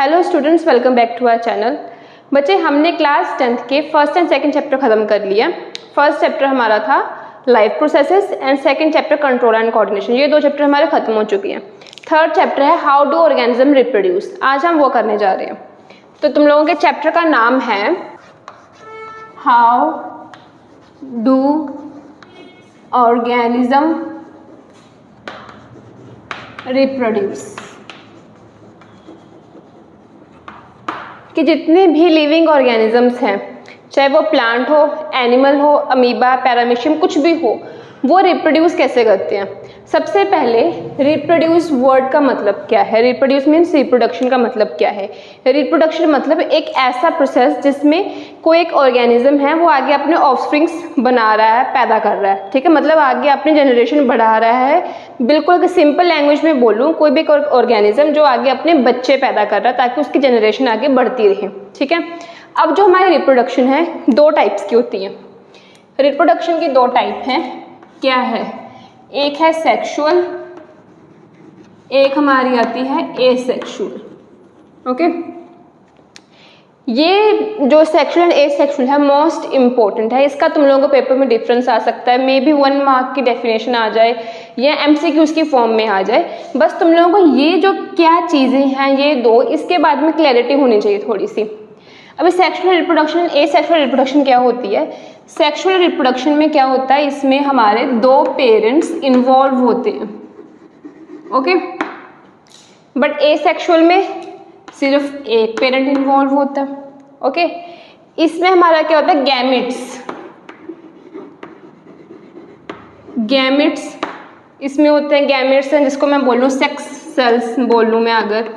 Hello students, welcome back to our channel. बच्चे, हमने class 10th के फर्स्ट एंड सेकंड चैप्टर खत्म कर लिया। फर्स्ट चैप्टर हमारा था life processes and second chapter control and coordination. ये दो चैप्टर हमारे खत्म हो चुके हैं। थर्ड चैप्टर है हाउ डू ऑर्गेनिज्म रिप्रोड्यूस। आज हम वो करने जा रहे हैं। तो तुम लोगों के चैप्टर का नाम है हाउ डू ऑर्गेनिज्म रिप्रोड्यूस। कि जितने भी लिविंग ऑर्गेनिजम्स हैं, चाहे वो प्लांट हो, एनिमल हो, अमीबा, पैरामीशियम, कुछ भी हो, वो रिप्रोड्यूस कैसे करते हैं। सबसे पहले रिप्रोड्यूस वर्ड का मतलब क्या है। रिप्रोड्यूस मीन्स रिप्रोडक्शन का मतलब क्या है। रिप्रोडक्शन मतलब एक ऐसा प्रोसेस जिसमें कोई एक ऑर्गेनिज्म है वो आगे अपने ऑफस्प्रिंग्स बना रहा है, पैदा कर रहा है। ठीक है, मतलब आगे अपनी जनरेशन बढ़ा रहा है। बिल्कुल सिंपल लैंग्वेज में बोलूँ, कोई भी ऑर्गेनिज्म जो आगे अपने बच्चे पैदा कर रहा है ताकि उसकी जनरेशन आगे बढ़ती रहे। ठीक है, अब जो हमारी रिप्रोडक्शन है दो टाइप्स की होती है। रिप्रोडक्शन की दो टाइप हैं। क्या है? एक है सेक्सुअल, एक हमारी आती है एसेक्सुअल। ओके, ये जो सेक्सुअल एंड एसेक्सुअल है मोस्ट इंपॉर्टेंट है। इसका तुम लोगों को पेपर में डिफरेंस आ सकता है, मे बी 1 मार्क की डेफिनेशन आ जाए या एमसीक्यूज की फॉर्म में आ जाए। बस तुम लोगों को ये जो क्या चीज़ें हैं ये दो, इसके बाद में क्लैरिटी होनी चाहिए थोड़ी सी। अभी सेक्सुअल रिप्रोडक्शन, एसेक्सुअल रिप्रोडक्शन क्या होती है। सेक्सुअल रिप्रोडक्शन में क्या होता है, इसमें हमारे दो पेरेंट्स इन्वॉल्व होते हैं। ओके, बट एसेक्सुअल में सिर्फ एक पेरेंट इन्वॉल्व होता है। ओके, इसमें हमारा क्या होता है, गैमेट्स इसमें होते हैं। गैमेट्स हैं जिसको मैं बोलूँ सेक्स सेल्स बोलूँ मैं अगर,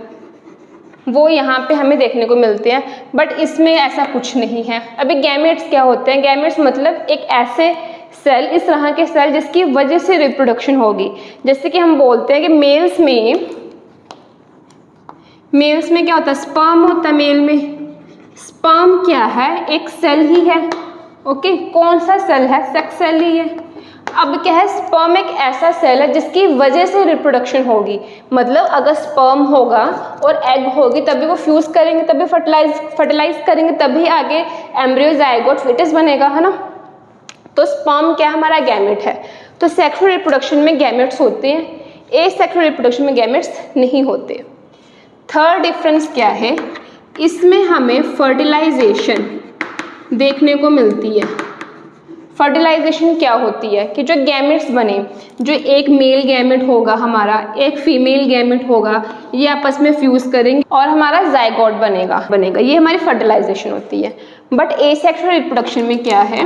वो यहाँ पे हमें देखने को मिलते हैं। बट इसमें ऐसा कुछ नहीं है। अभी गैमेट्स क्या होते हैं? गैमेट्स मतलब एक ऐसे सेल, इस तरह के सेल जिसकी वजह से रिप्रोडक्शन होगी। जैसे कि हम बोलते हैं कि मेल्स में क्या होता है, स्पर्म होता है। मेल में स्पर्म क्या है? एक सेल ही है। ओके, कौन सा सेल है? सेक्स सेल ही है। अब क्या है, स्पर्म एक ऐसा सेल है जिसकी वजह से रिप्रोडक्शन होगी। मतलब अगर स्पर्म होगा और एग होगी तभी वो फ्यूज करेंगे, तभी फर्टिलाइज करेंगे, तभी आगे एम्ब्रियो, जाइगोट, फिटस बनेगा, है ना। तो स्पर्म क्या हमारा गैमेट है। तो सेक्सुअल रिप्रोडक्शन में गैमेट्स होते हैं, एसेक्सुअल रिप्रोडक्शन में गैमेट्स नहीं होते। थर्ड डिफरेंस क्या है, इसमें हमें फर्टिलाइजेशन देखने को मिलती है। फर्टिलाइजेशन क्या होती है कि जो गैमेट्स बने, जो एक मेल गैमेट होगा हमारा, एक फीमेल गैमेट होगा, ये आपस में फ्यूज करेंगे और हमारा जाइगोट बनेगा। ये हमारी फर्टिलाइजेशन होती है। बट एसेक्सुअल रिप्रोडक्शन में क्या है,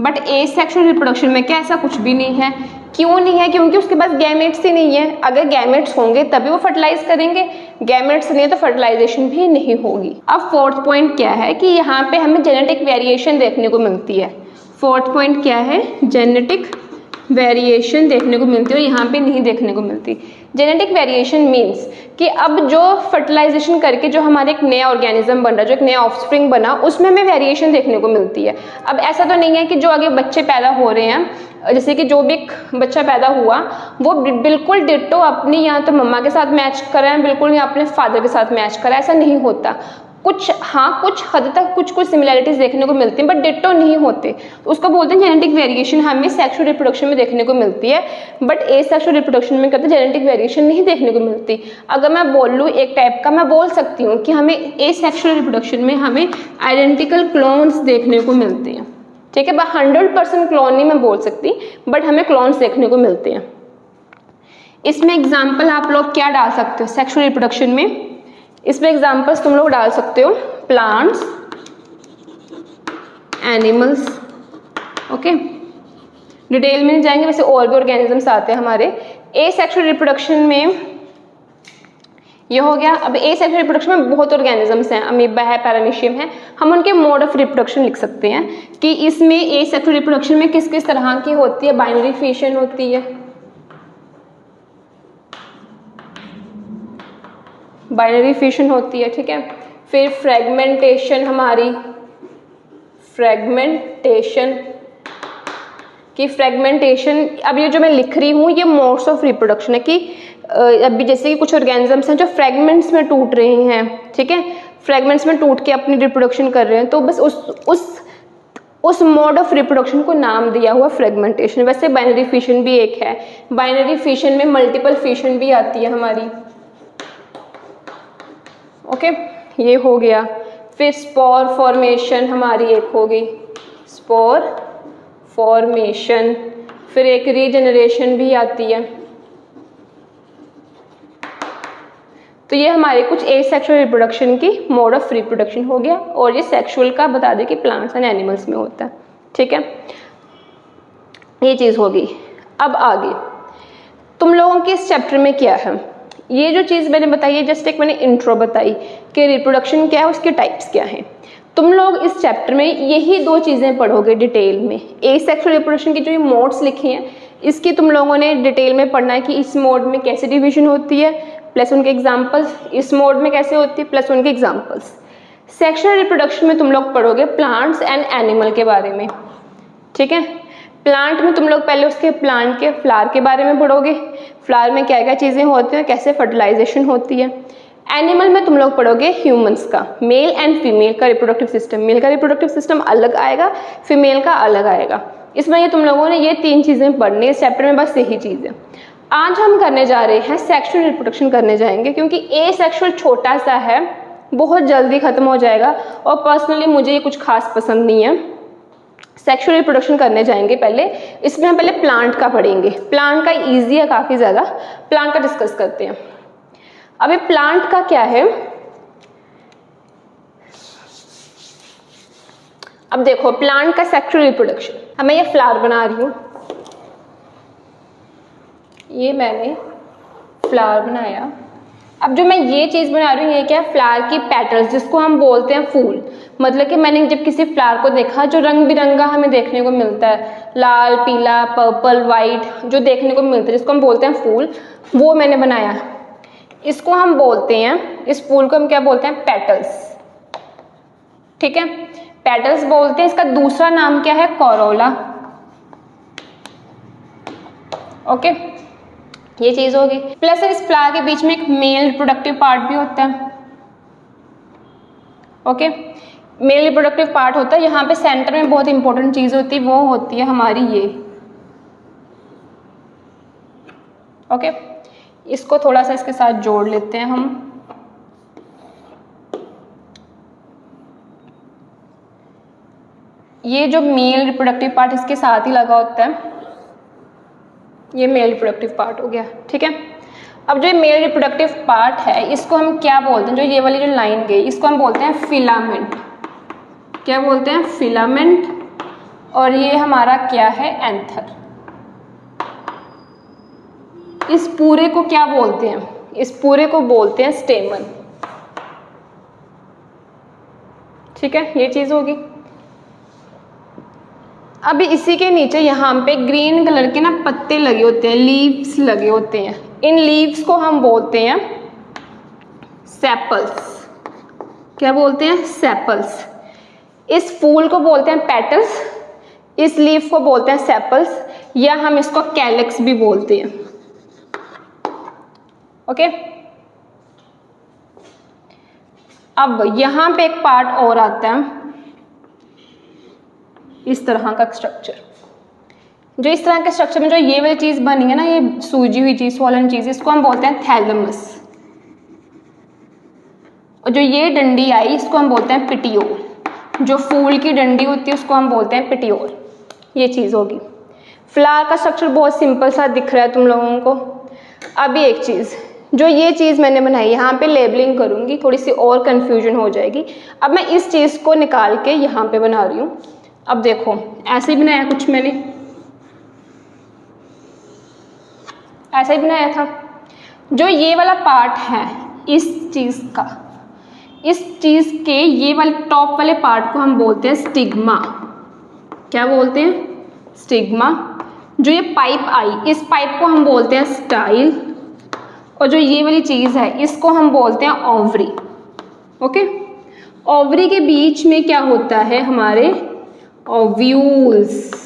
बट एसेक्सुअल रिप्रोडक्शन में क्या ऐसा कुछ भी नहीं है। क्यों नहीं है? क्योंकि उसके पास गैमेट्स ही नहीं है। अगर गैमेट्स होंगे तभी वो फर्टिलाइज करेंगे, गैमेट्स नहीं है तो फर्टिलाइजेशन भी नहीं होगी। अब फोर्थ पॉइंट क्या है कि यहाँ पे हमें जेनेटिक वेरिएशन देखने को मिलती है। फोर्थ पॉइंट क्या है, जेनेटिक वेरिएशन देखने को मिलती है और यहाँ पे नहीं देखने को मिलती। जेनेटिक वेरिएशन मीन्स कि अब जो फर्टिलाइजेशन करके जो हमारे एक नया ऑर्गेनिज्म बन रहा है, जो एक नया ऑफस्प्रिंग बना, उसमें हमें वेरिएशन देखने को मिलती है। अब ऐसा तो नहीं है कि जो आगे बच्चे पैदा हो रहे हैं, जैसे कि जो भी एक बच्चा पैदा हुआ वो बिल्कुल डिट्टो अपनी यहाँ तो मम्मा के साथ मैच कराएं, बिल्कुल या अपने फादर के साथ मैच कराएं, ऐसा नहीं होता। कुछ हद तक कुछ सिमिलैरिटीज देखने को मिलती हैं बट डिट्टो नहीं होते। उसको बोलते हैं जेनेटिक वेरिएशन। हमें सेक्सुअल रिप्रोडक्शन में देखने को मिलती है बट एसेक्सुअल रिप्रोडक्शन में कहते हैं जेनेटिक वेरिएशन नहीं देखने को मिलती। अगर मैं बोल लूँ एक टाइप का, मैं बोल सकती हूँ कि हमें एसेक्सुअल रिप्रोडक्शन में हमें आइडेंटिकल क्लोन्स देखने को मिलते हैं। ठीक है, 100% क्लोन नहीं मैं बोल सकती, बट हमें क्लोन्स देखने को मिलते हैं। इसमें एग्जाम्पल आप लोग क्या डाल सकते हो सेक्सुअल रिप्रोडक्शन में? इसमें एग्जाम्पल्स तुम लोग डाल सकते हो प्लांट्स, एनिमल्स। ओके, डिटेल में नहीं जाएंगे, वैसे और भी ऑर्गेनिजम्स आते हैं हमारे। एसेक्सुअल रिप्रोडक्शन में ये हो गया। अब एसेक्सुअल रिप्रोडक्शन में बहुत ऑर्गेनिजम्स हैं, अमीबा है, पैरामीशियम है। हम उनके मोड ऑफ रिप्रोडक्शन लिख सकते हैं कि इसमें एसेक्सुअल रिप्रोडक्शन में किस किस तरह की होती है। बाइनरी फिशन होती है, बाइनरी फिशन होती है। ठीक है, फिर फ्रेगमेंटेशन, हमारी फ्रेगमेंटेशन कि फ्रेगमेंटेशन, अब ये जो मैं लिख रही हूँ ये मोड्स ऑफ रिप्रोडक्शन है कि अभी जैसे कि कुछ ऑर्गेनिजम्स हैं जो फ्रेगमेंट्स में टूट रहे हैं, ठीक है, फ्रेगमेंट्स में टूट के अपनी रिप्रोडक्शन कर रहे हैं, तो बस उस मोड ऑफ रिप्रोडक्शन को नाम दिया हुआ फ्रेगमेंटेशन। वैसे बाइनरी फिशन भी एक है, बाइनरी फिशन में मल्टीपल फिशन भी आती है हमारी। ओके, ये हो गया। फिर स्पोर फॉर्मेशन हमारी एक हो गई, स्पोर फॉर्मेशन। फिर एक रीजनरेशन भी आती है। तो ये हमारे कुछ एसेक्सुअल रिप्रोडक्शन की मोड ऑफ रिप्रोडक्शन हो गया, और ये सेक्सुअल का बता दें कि प्लांट्स एंड एनिमल्स में होता है, ठीक है, ये चीज़ होगी। अब आगे तुम लोगों के इस चैप्टर में क्या है, ये जो चीज़ मैंने बताई है जस्ट एक मैंने इंट्रो बताई कि रिप्रोडक्शन क्या है, उसके टाइप्स क्या हैं। तुम लोग इस चैप्टर में यही दो चीज़ें पढ़ोगे डिटेल में। एसेक्सुअल रिप्रोडक्शन की जो ये मोड्स लिखी हैं इसकी तुम लोगों ने डिटेल में पढ़ना है कि इस मोड में कैसे डिवीजन होती है प्लस उनके एग्जाम्पल्स, इस मोड में कैसे होती है प्लस उनके एग्जाम्पल्स। सेक्सुअल रिप्रोडक्शन में तुम लोग पढ़ोगे प्लांट्स एंड एनिमल के बारे में, ठीक है। प्लांट में तुम लोग पहले उसके प्लांट के फ्लावर के बारे में पढ़ोगे, फ्लावर में क्या क्या चीज़ें होती हैं, कैसे फर्टिलाइजेशन होती है। एनिमल में तुम लोग पढ़ोगे ह्यूमंस का, मेल एंड फीमेल का रिप्रोडक्टिव सिस्टम। मेल का रिप्रोडक्टिव सिस्टम अलग आएगा, फीमेल का अलग आएगा। इसमें ये तुम लोगों ने ये 3 चीज़ें पढ़नी है इस चैप्टर में, बस यही चीज़ है। आज हम करने जा रहे हैं सेक्सुअल रिप्रोडक्शन करने जाएंगे, क्योंकि एसेक्सुअल छोटा सा है, बहुत जल्दी खत्म हो जाएगा, और पर्सनली मुझे ये कुछ खास पसंद नहीं है। सेक्सुअल रिप्रोडक्शन करने जाएंगे पहले, इसमें हम पहले प्लांट का पढ़ेंगे। प्लांट का इजी है काफ़ी ज़्यादा, प्लांट का डिस्कस करते हैं। अभी प्लांट का क्या है, अब देखो प्लांट का सेक्सुअल रिप्रोडक्शन, अब मैं ये फ्लावर बना रही हूँ, ये मैंने फ्लावर बनाया। अब जो मैं ये चीज़ बना रही हूँ ये क्या है, फ्लावर की पेटल्स, जिसको हम बोलते हैं फूल। मतलब कि मैंने जब किसी फ्लावर को देखा जो रंग बिरंगा हमें देखने को मिलता है, लाल, पीला, पर्पल, वाइट, जो देखने को मिलता है जिसको हम बोलते हैं फूल, वो मैंने बनाया। इसको हम बोलते हैं, इस फूल को हम क्या बोलते हैं, पेटल्स, ठीक है, पेटल्स बोलते हैं। इसका दूसरा नाम क्या है, कोरोला। ओके, ये चीज होगी। प्लस इस फ्लावर के बीच में एक मेल रिप्रोडक्टिव पार्ट भी होता है। ओके, मेल रिप्रोडक्टिव पार्ट होता है। यहाँ पे सेंटर में बहुत इंपॉर्टेंट चीज होती है, वो होती है हमारी ये। ओके, इसको थोड़ा सा इसके साथ जोड़ लेते हैं हम। ये जो मेल रिप्रोडक्टिव पार्ट इसके साथ ही लगा होता है, ये मेल रिप्रोडक्टिव पार्ट हो गया, ठीक है। अब जो मेल रिप्रोडक्टिव पार्ट है इसको हम क्या बोलते हैं, जो ये वाली जो लाइन गई इसको हम बोलते हैं फिलामेंट। क्या बोलते हैं, फिलामेंट। और ये हमारा क्या है, एंथर। इस पूरे को क्या बोलते हैं, इस पूरे को बोलते हैं स्टेमन, ठीक है, ये चीज होगी। अभी इसी के नीचे यहाँ पे ग्रीन कलर के ना पत्ते लगे होते हैं, लीव्स लगे होते हैं। इन लीव्स को हम बोलते हैं सेपल्स। क्या बोलते हैं, सेपल्स। इस फूल को बोलते हैं पेटल्स, इस लीफ को बोलते हैं सेपल्स, या हम इसको कैलिक्स भी बोलते हैं। ओके, अब यहाँ पे एक पार्ट और आता है, इस तरह का स्ट्रक्चर। जो इस तरह के स्ट्रक्चर में जो ये वाली चीज बनी है ना, ये सूजी हुई चीज, स्वॉलन चीज, इसको हम बोलते हैं थैलेमस। और जो ये डंडी आई इसको हम बोलते हैं पिटियोल। जो फूल की डंडी होती है उसको हम बोलते हैं पिटियोल। ये चीज होगी। फ्लावर का स्ट्रक्चर बहुत सिंपल सा दिख रहा है तुम लोगों को। अभी एक चीज, जो ये चीज मैंने बनाई, यहाँ पे लेबलिंग करूंगी, थोड़ी सी और कंफ्यूजन हो जाएगी। अब मैं इस चीज को निकाल के यहाँ पे बना रही हूँ। अब देखो ऐसे ही बनाया कुछ मैंने, ऐसा ही बनाया था। जो ये वाला पार्ट है इस चीज का, इस चीज के ये वाले टॉप वाले पार्ट को हम बोलते हैं स्टिग्मा। क्या बोलते हैं, स्टिग्मा। जो ये पाइप आई, इस पाइप को हम बोलते हैं स्टाइल। और जो ये वाली चीज है इसको हम बोलते हैं ओवरी। ओके, ओवरी के बीच में क्या होता है, हमारे ओव्यूल्स।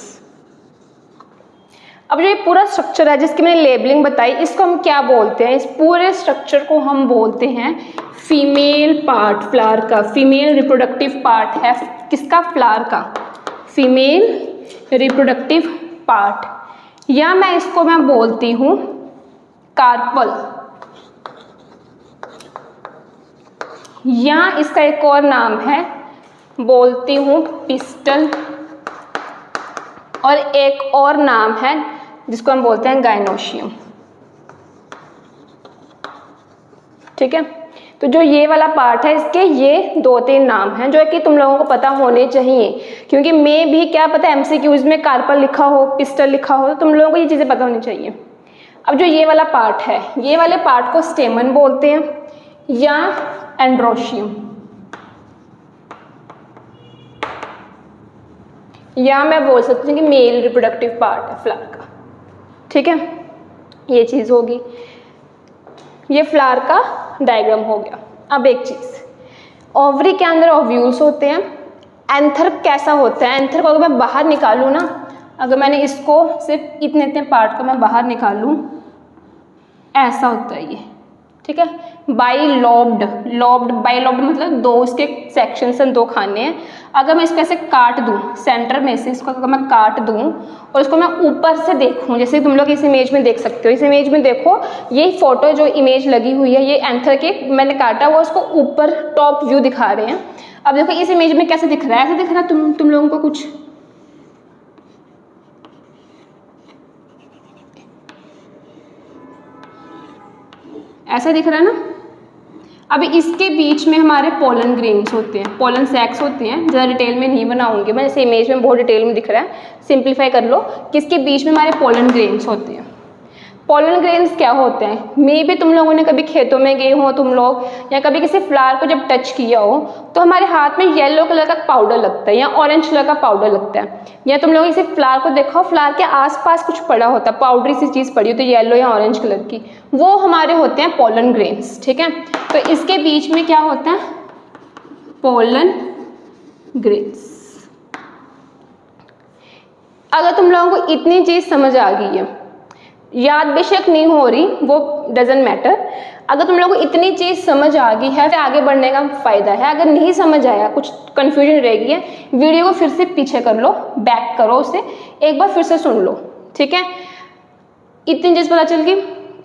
अब जो ये पूरा स्ट्रक्चर है जिसकी मैंने लेबलिंग बताई, इसको हम क्या बोलते हैं? इस पूरे स्ट्रक्चर को हम बोलते हैं फीमेल पार्ट, फ्लावर का। फीमेल रिप्रोडक्टिव पार्ट है किसका? फ्लावर का, फीमेल रिप्रोडक्टिव पार्ट, या मैं बोलती हूँ कार्पल, या इसका एक और नाम है, बोलती हूँ पिस्टल, और एक और नाम है जिसको हम बोलते हैं गाइनोशियम। ठीक है, तो जो ये वाला पार्ट है इसके ये 2-3 नाम हैं जो कि तुम लोगों को पता होने चाहिए, क्योंकि मैं भी क्या पता एमसीक्यूज में कार्पल लिखा हो, पिस्टल लिखा हो, तो तुम लोगों को ये चीज़ें पता होनी चाहिए। अब जो ये वाला पार्ट है, ये वाले पार्ट को स्टेमन बोलते हैं या एंड्रोशियम, या मैं बोल सकती हूँ कि मेल रिप्रोडक्टिव पार्ट है फ्लावर का। ठीक है, ये चीज़ होगी, ये फ्लावर का डायग्राम हो गया। अब एक चीज़, ओवरी के अंदर ओव्यूल्स होते हैं। एंथर कैसा होता है? एंथर को अगर मैं बाहर निकालूँ ना, अगर मैंने इसको सिर्फ इतने बार्ट को मैं बाहर निकालूँ, ऐसा होता है ये। ठीक है, बाइलोब्ड, बाइलोब्ड मतलब 2 इसके सेक्शन से 2 खाने हैं। अगर मैं इसको ऐसे काट दूँ, सेंटर में से इसको अगर मैं काट दूँ और इसको मैं ऊपर से देखूँ, जैसे तुम लोग इस इमेज में देख सकते हो, इस इमेज में देखो, ये फोटो जो इमेज लगी हुई है ये एंथर के मैंने काटा वो इसको ऊपर टॉप व्यू दिखा रहे हैं। अब देखो इस इमेज में कैसे दिख रहा है? ऐसा दिख रहा है तुम लोगों को कुछ? ऐसा दिख रहा है ना? अभी इसके बीच में हमारे पोलन ग्रेन्स होते हैं, पोलन सैक्स होते हैं। ज़्यादा डिटेल में नहीं बनाऊंगी मैं, जैसे इमेज में बहुत डिटेल में दिख रहा है, सिंप्लीफाई कर लो कि इसके बीच में हमारे पोलन ग्रेन्स होते हैं। पोलन ग्रेन्स क्या होते हैं? मे भी तुम लोगों ने कभी खेतों में गए हो तुम लोग, या कभी किसी फ्लावर को जब टच किया हो तो हमारे हाथ में येलो कलर का पाउडर लगता है या ऑरेंज कलर का पाउडर लगता है, या तुम लोग इसी फ्लावर को देखो, फ्लावर के आसपास कुछ पड़ा होता है, पाउडरी सी चीज़ पड़ी होती है येलो या ऑरेंज कलर की, वो हमारे होते हैं पोलन ग्रेन्स। ठीक है, तो इसके बीच में क्या होता है? Pollen grains. अगर तुम लोगों को इतनी चीज़ समझ आ गई है, याद बेशक नहीं हो रही, वो डजेंट मैटर, अगर तुम लोगों को इतनी चीज़ समझ आ गई है तो आगे बढ़ने का फ़ायदा है। अगर नहीं समझ आया, कुछ कन्फ्यूजन रह गई है, वीडियो को फिर से पीछे कर लो, बैक करो उसे, एक बार फिर से सुन लो। ठीक है, इतनी चीज़ पता चल गई।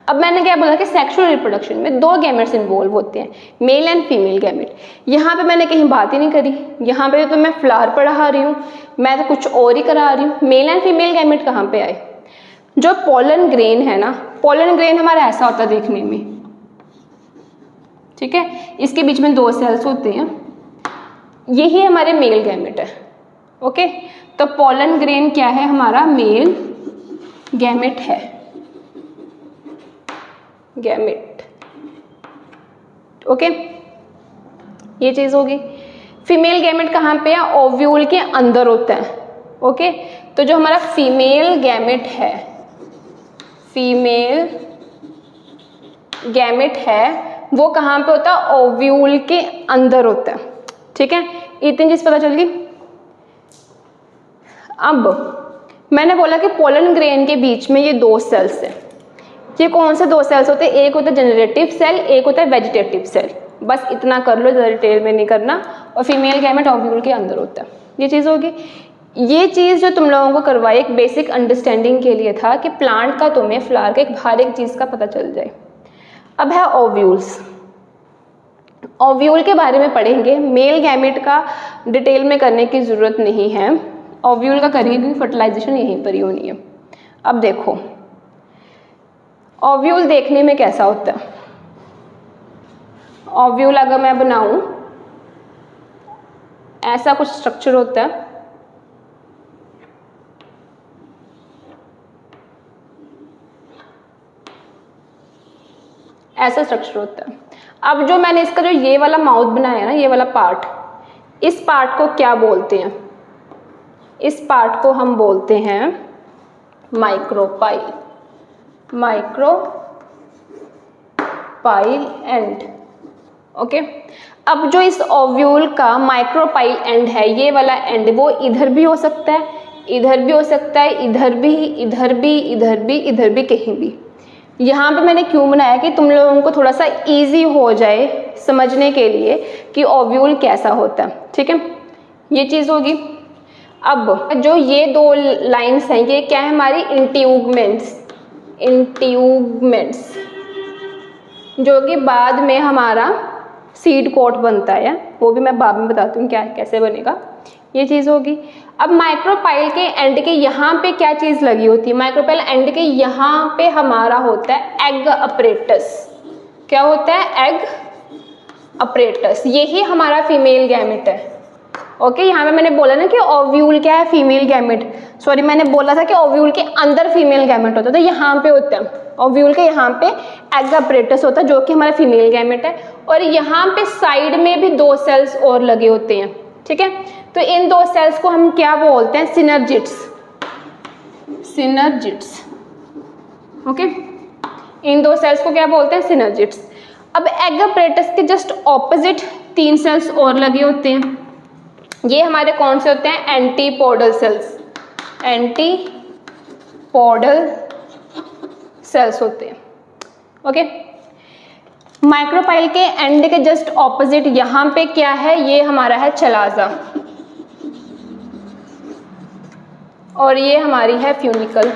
अब मैंने क्या बोला कि सेक्सुअल रिप्रोडक्शन में 2 गैमेट्स इन्वॉल्व होते हैं, मेल एंड फीमेल गैमेट। यहाँ पे मैंने कहीं बात ही नहीं करी, यहाँ पे तो मैं फ्लावर पढ़ा रही हूँ, मैं तो कुछ और ही करा रही हूँ। मेल एंड फीमेल गैमेट कहाँ पे आए? जो पोलन ग्रेन है ना, पोलन ग्रेन हमारा ऐसा होता है देखने में। ठीक है, इसके बीच में 2 सेल्स होते हैं, यही हमारे मेल गैमेट है। ओके, तो पोलन ग्रेन क्या है? हमारा मेल गैमेट है, गैमेट। ओके, ये चीज होगी। फीमेल गैमेट कहाँ पे है? ओव्यूल के अंदर होता है। ओके, तो जो हमारा फीमेल गैमेट है, फीमेल गैमेट है वो कहाँ पे होता है? ओव्यूल के अंदर होता है। ठीक है, इतनी चीज पता चल गई। अब मैंने बोला कि पोलन ग्रेन के बीच में ये 2 सेल्स है। ये कौन से 2 सेल्स होते हैं? एक होता है जनरेटिव सेल, एक होता है वेजिटेटिव सेल। बस इतना कर लो, ज़्यादा डिटेल में नहीं करना। और फीमेल गैमेट ओव्यूल के अंदर होता है। ये चीज़ होगी। ये चीज़ जो तुम लोगों को करवाई एक बेसिक अंडरस्टैंडिंग के लिए था कि प्लांट का तुम्हें फ्लावर का हर एक चीज़ का पता चल जाए। अब है ओव्यूल्स। ओव्यूल के बारे में पढ़ेंगे, मेल गैमेट का डिटेल में करने की ज़रूरत नहीं है, ओव्यूल का करेंगे, फर्टिलाइजेशन यहीं पर ही होनी है। अब देखो ओव्यूल देखने में कैसा होता है। ओव्यूल अगर मैं बनाऊं, ऐसा कुछ स्ट्रक्चर होता है। ऐसा स्ट्रक्चर होता है। अब जो मैंने इसका जो ये वाला माउथ बनाया ना, ये वाला पार्ट, इस पार्ट को क्या बोलते हैं? इस पार्ट को हम बोलते हैं माइक्रोपाइल, माइक्रोपाइल एंड। ओके, अब जो इस ओव्यूल का माइक्रोपाइल एंड है, ये वाला एंड, वो इधर भी हो सकता है, इधर भी हो सकता है, इधर भी, इधर भी, इधर भी, इधर भी, कहीं भी। यहाँ पे मैंने क्यों बनाया कि तुम लोगों को थोड़ा सा इजी हो जाए समझने के लिए कि ओव्यूल कैसा होता है, ठीक है। ये चीज़ होगी। अब जो ये दो लाइंस हैं ये क्या है हमारी इंट्यूगमेंट्स, इंट्यूगमेंट्स, जो कि बाद में हमारा सीड कोट बनता है, वो भी मैं बाद में बताती हूँ क्या कैसे बनेगा। ये चीज़ होगी। अब माइक्रोपाइल के एंड के यहाँ पे क्या चीज़ लगी होती है, माइक्रोपाइल एंड के यहाँ पे हमारा होता है एग अपरेटस। क्या होता है? Egg apparatus. यही हमारा फीमेल गैमेट है। ओके, यहाँ पे मैंने बोला ना कि ओव्यूल क्या है? Female gamete. सॉरी, मैंने बोला था कि ओव्यूल के अंदर फीमेल गैमेट होता है, तो यहाँ पे होता है ओव्यूल के यहाँ पे एग अपरेटस होता है जो कि हमारा फीमेल गैमेट है। और यहाँ पे साइड में भी दो सेल्स और लगे होते हैं, ठीक है। तो इन दो सेल्स को हम क्या बोलते हैं? Synergids, synergids. ओके, इन दो सेल्स को क्या बोलते हैं? सिनर्जिड्स। अब एग अपरेटस के जस्ट ऑपोजिट तीन सेल्स और लगे होते हैं। ये हमारे कौन से होते हैं? एंटीपोडल सेल्स, एंटीपोडल सेल्स होते हैं। ओके, माइक्रोपाइल के एंड के जस्ट ऑपोजिट यहाँ पे क्या है? ये हमारा है चलाजा, और ये हमारी है फ्यूनिकल।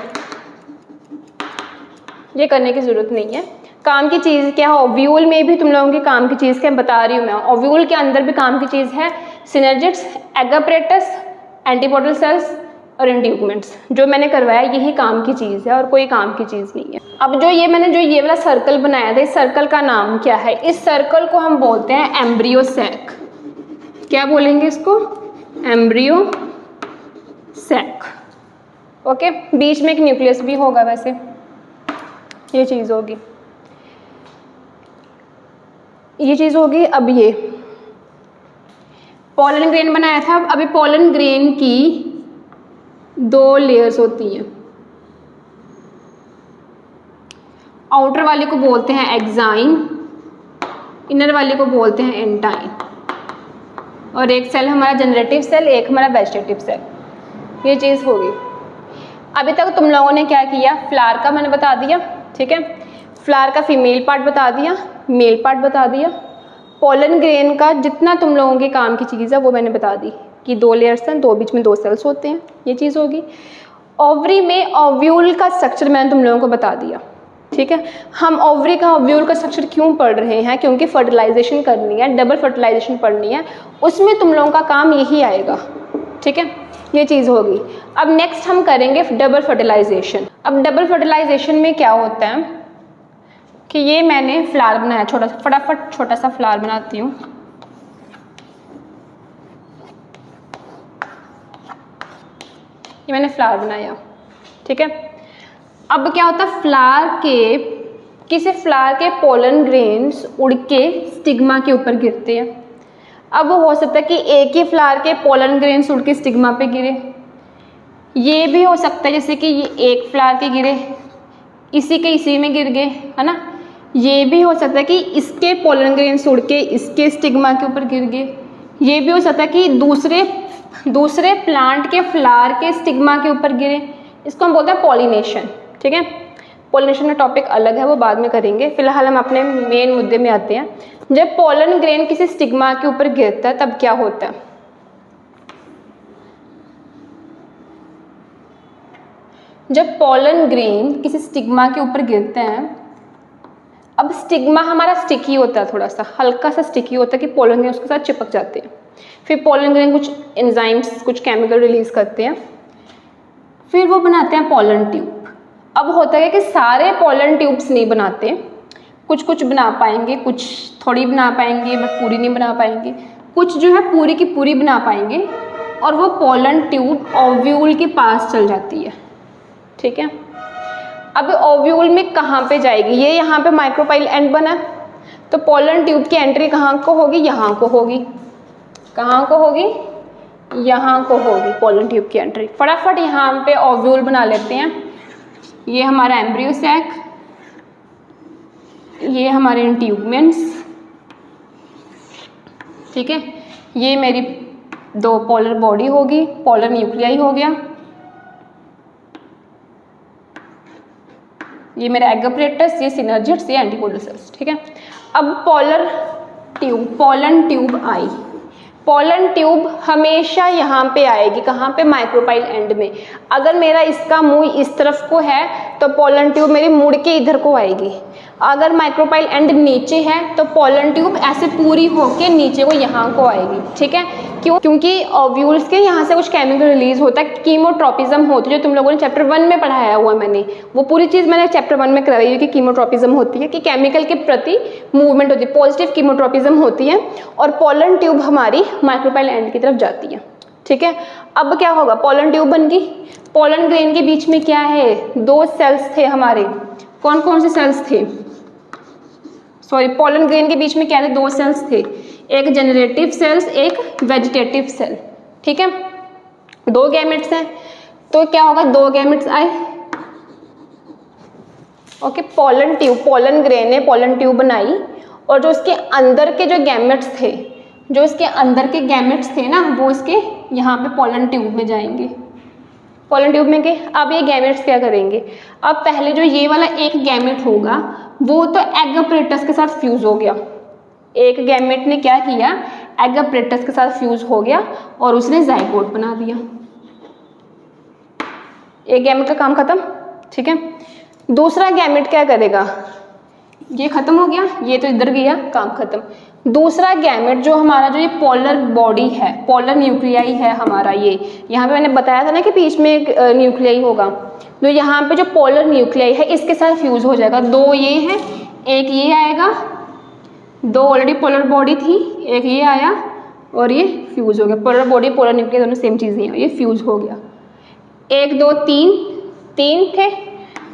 ये करने की जरूरत नहीं है। काम की चीज़ क्या है? ओव्यूल में भी तुम लोगों की काम की चीज़ क्या बता रही हूँ मैं, ओव्यूल के अंदर भी काम की चीज़ है synergids, egg apparatus, antipodal cells और इंट्यूगमेंट्स। जो मैंने करवाया यही काम की चीज़ है और कोई काम की चीज़ नहीं है। अब जो ये वाला सर्कल बनाया था, इस सर्कल का नाम क्या है? इस सर्कल को हम बोलते हैं एम्ब्रियो सैक। क्या बोलेंगे इसको? Embryo sac. ओके, बीच में एक न्यूक्लियस भी होगा वैसे। ये चीज़ होगी, ये चीज़ होगी। अब ये पोलन ग्रेन बनाया था। अभी पोलन ग्रेन की दो लेयर्स होती हैं। आउटर वाले को बोलते हैं एक्साइन, इनर वाले को बोलते हैं एंटाइन। और एक सेल हमारा जनरेटिव सेल, एक हमारा वेजिटेटिव सेल। ये चीज़ होगी। अभी तक तुम लोगों ने क्या किया? फ्लावर का मैंने बता दिया, ठीक है। फ्लावर का फीमेल पार्ट बता दिया, मेल पार्ट बता दिया। पोलन ग्रेन का जितना तुम लोगों के काम की चीज़ है वो मैंने बता दी कि दो लेयर्स हैं, दो बीच में दो सेल्स होते हैं। ये चीज़ होगी। ओवरी में ओव्यूल का स्ट्रक्चर मैंने तुम लोगों को बता दिया, ठीक है। हम ओवरी का ओव्यूल का स्ट्रक्चर क्यों पढ़ रहे हैं? क्योंकि फर्टिलाइजेशन करनी है, डबल फर्टिलाइजेशन पढ़नी है, उसमें तुम लोगों का काम यही आएगा, ठीक है। ये चीज़ होगी। अब नेक्स्ट हम करेंगे डबल फर्टिलाइजेशन। अब डबल फर्टिलाइजेशन में क्या होता है कि ये मैंने फ्लावर बनाया छोटा सा, फटाफट छोटा सा फ्लावर बनाती हूँ। ये मैंने फ्लावर बनाया, ठीक है। अब क्या होता है? फ्लावर के किसी फ्लावर के पोलन ग्रेन्स उड़ के स्टिग्मा के ऊपर गिरते हैं। अब वो हो सकता है कि एक ही फ्लावर के पोलन ग्रेन्स उड़ के स्टिग्मा पे गिरे। ये भी हो सकता है जैसे कि ये एक फ्लावर के गिरे, इसी में गिर गए, है ना। ये भी हो सकता है कि इसके पोलन ग्रेन्स उड़ के इसके स्टिग्मा के ऊपर गिर गए। ये भी हो सकता है कि दूसरे प्लांट के फ्लावर के स्टिग्मा के ऊपर गिरे। इसको हम बोलते हैं पॉलिनेशन, ठीक है। पॉलिनेशन का टॉपिक अलग है, वो बाद में करेंगे। फिलहाल हम अपने मेन मुद्दे में आते हैं। जब पोलन ग्रेन किसी स्टिग्मा के ऊपर गिरता है तब क्या होता है? जब पोलन ग्रेन किसी स्टिग्मा के ऊपर गिरते हैं, अब स्टिग्मा हमारा स्टिकी होता है, थोड़ा सा हल्का सा स्टिकी होता है कि पोलन ग्रेन उसके साथ चिपक जाते हैं। फिर पोलन ग्रेन कुछ एंजाइम्स, कुछ केमिकल रिलीज करते हैं, फिर वो बनाते हैं पोलन ट्यूब। अब होता है कि सारे पोलन ट्यूब्स नहीं बनाते, कुछ कुछ बना पाएंगे, कुछ थोड़ी बना पाएंगे, बट पूरी नहीं बना पाएंगे। कुछ जो है पूरी की पूरी बना पाएंगे और वो पोलन ट्यूब ओव्यूल के पास चल जाती है, ठीक है। अब ओव्यूल में कहाँ पे जाएगी? ये यहाँ पे माइक्रोपाइल एंड बना, तो पोलन ट्यूब की एंट्री कहाँ को होगी? यहाँ को होगी। कहाँ को होगी? यहाँ को होगी पोलन ट्यूब की एंट्री। फटाफट यहाँ पे ओव्यूल बना लेते हैं। ये हमारा एम्ब्रियो सैक, ये हमारे इंट्यूबमेंट्स, ठीक है। ये मेरी दो पोलर बॉडी होगी, पोलर न्यूक्लियाई हो गया, ये मेरा एग अपरेटस, ये सिनर्जिड्स, ये एंटीपोडल सेल्स, ठीक है। अब पोलन ट्यूब आई। पोलन ट्यूब हमेशा यहाँ पे आएगी, कहाँ पे, माइक्रोपाइल एंड में। अगर मेरा इसका मुंह इस तरफ को है तो पोलन ट्यूब मेरी मुड़ के इधर को आएगी। अगर माइक्रोपाइल एंड नीचे है तो पोलन ट्यूब ऐसे पूरी होके नीचे को यहाँ को आएगी, ठीक है। क्यों? क्योंकि ओव्यूल्स के यहाँ से कुछ केमिकल रिलीज होता है, कीमोट्रोपिज्म होती है, जो तुम लोगों ने चैप्टर 1 में पढ़ाया हुआ है। मैंने वो पूरी चीज़ मैंने चैप्टर 1 में करवाई है कि कीमोट्रोपिज्म होती है, कि केमिकल के प्रति मूवमेंट होती है, पॉजिटिव कीमोट्रोपिज्म होती है, और पोलन ट्यूब हमारी माइक्रोपाइल एंड की तरफ जाती है, ठीक है। अब क्या होगा, पोलन ट्यूब बन गई। पोलन ग्रेन के बीच में क्या है, 2 सेल्स थे हमारे। कौन कौन से सेल्स थे, सॉरी, पोलन ग्रेन के बीच में क्या थे, 2 सेल्स थे, एक जनरेटिव सेल्स, एक वेजिटेटिव सेल, ठीक है। 2 गैमेट्स हैं, तो क्या होगा, 2 गैमेट्स आए, okay. Pollen tube, pollen grain ने पोलन ट्यूब बनाई, और जो उसके अंदर के जो गैमेट्स थे, जो इसके अंदर के गैमेट्स थे ना, वो इसके यहाँ पे पोलन ट्यूब में जाएंगे, पोलन ट्यूब में गए। अब ये गैमेट्स क्या करेंगे, अब पहले जो ये वाला एक गैमेट होगा वो तो एग अपरेटस के साथ फ्यूज हो गया। एक गैमेट ने क्या किया, एग अपरेटस के साथ फ्यूज हो गया और उसने जाइगोट बना दिया। एक गैमेट का काम खत्म, ठीक है। दूसरा गैमेट क्या करेगा, ये खत्म हो गया, ये तो इधर गया, काम खत्म। दूसरा गैमेट जो हमारा, जो ये पोलर बॉडी है, पोलर न्यूक्लियाई है हमारा, ये यहाँ पे मैंने बताया था ना कि बीच में एक न्यूक्लियाई होगा, जो यहाँ पे जो पोलर न्यूक्लियाई है इसके साथ फ्यूज हो जाएगा। 2 ये है, एक ये आएगा, 2 ऑलरेडी पोलर बॉडी थी, एक ये आया और ये फ्यूज हो गया। पोलर बॉडी, पोलर न्यूक्लियाई दोनों सेम चीज़ नहीं है, ये फ्यूज हो गया। 1 2 3 थे,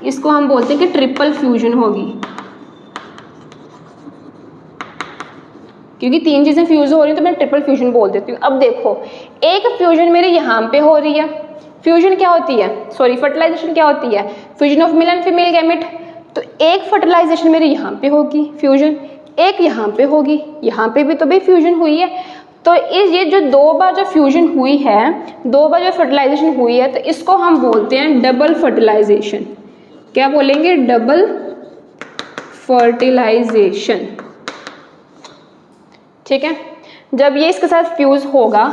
इसको हम बोलते हैं कि ट्रिपल फ्यूजन होगी, क्योंकि 3 चीज़ें फ्यूज हो रही हैं तो मैं ट्रिपल फ्यूजन बोल देती हूँ। अब देखो, एक फ्यूजन मेरे यहाँ पे हो रही है। फ्यूजन क्या होती है, सॉरी, फर्टिलाइजेशन क्या होती है, fusion of male and female gamete. तो एक फर्टिलाइजेशन मेरे यहाँ पे होगी फ्यूजन, एक यहाँ पे होगी, यहाँ पे भी तो भाई फ्यूजन हुई है। तो ये जो 2 बार जो फ्यूजन हुई है, 2 बार जो फर्टिलाइजेशन हुई है, तो इसको हम बोलते हैं डबल फर्टिलाइजेशन। क्या बोलेंगे, डबल फर्टिलाइजेशन, ठीक है। जब ये इसके साथ फ्यूज होगा,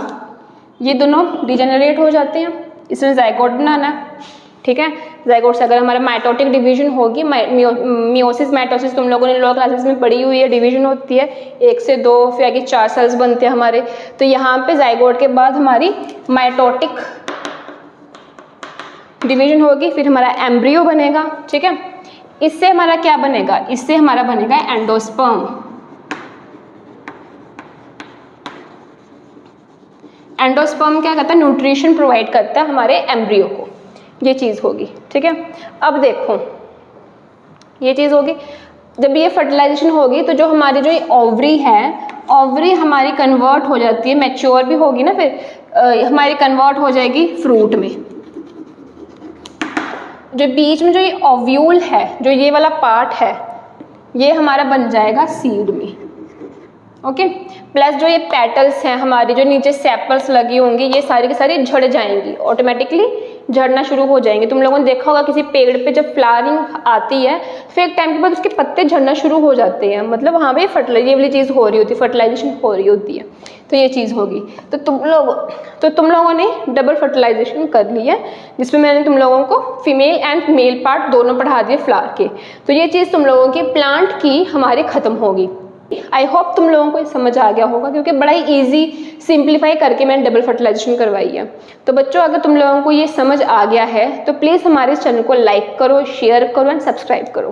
ये दोनों डिजेनरेट हो जाते हैं, इसमें जाइगोट बनाना है, ठीक है। जाइगोट से अगर हमारा माइटोटिक डिवीजन होगी, मियोसिस माइटोसिस तुम लोगों ने लोअर क्लासेस में पढ़ी हुई है, डिवीजन होती है 1 से 2, फिर आगे 4 सेल्स बनते हैं हमारे। तो यहाँ पे जाइगोट के बाद हमारी माइटोटिक डिवीजन होगी, फिर हमारा एम्ब्रियो बनेगा, ठीक है। इससे हमारा क्या बनेगा, इससे हमारा बनेगा एंडोस्पर्म। एंडोस्पर्म क्या करता है, न्यूट्रिशन प्रोवाइड करता है हमारे एम्ब्रियो को, ये चीज़ होगी, ठीक है। अब देखो, ये चीज़ होगी, जब ये फर्टिलाइजेशन होगी तो जो हमारी जो ओवरी है, ओवरी हमारी कन्वर्ट हो जाती है, मैच्योर भी होगी ना, फिर हमारी कन्वर्ट हो जाएगी फ्रूट में। जो बीच में जो ये ओव्यूल है, जो ये वाला पार्ट है, ये हमारा बन जाएगा सीड में, ओके। प्लस जो ये पेटल्स हैं हमारी, जो नीचे सेपल्स लगी होंगी, ये सारी की सारी झड़ जाएंगी, ऑटोमेटिकली झड़ना शुरू हो जाएंगे। तुम लोगों ने देखा होगा किसी पेड़ पे जब फ्लावरिंग आती है, फिर एक टाइम के बाद उसके पत्ते झड़ना शुरू हो जाते हैं, मतलब वहाँ पे ये वाली चीज़ हो रही होती है, फर्टिलाइजेशन हो रही होती है, तो ये चीज़ होगी। तो तुम लोगों ने डबल फर्टिलाइजेशन कर ली है, जिसमें मैंने तुम लोगों को फीमेल एंड मेल पार्ट दोनों पढ़ा दिए फ्लावर के। तो ये चीज़ तुम लोगों की प्लांट की हमारी ख़त्म होगी। आई होप तुम लोगों को समझ आ गया होगा, क्योंकि बड़ा ही ईजी सिंप्लीफाई करके मैंने डबल फर्टिलाइजेशन करवाई है। तो बच्चों, अगर तुम लोगों को ये समझ आ गया है तो प्लीज़ हमारे इस चैनल को लाइक करो, शेयर करो एंड सब्सक्राइब करो।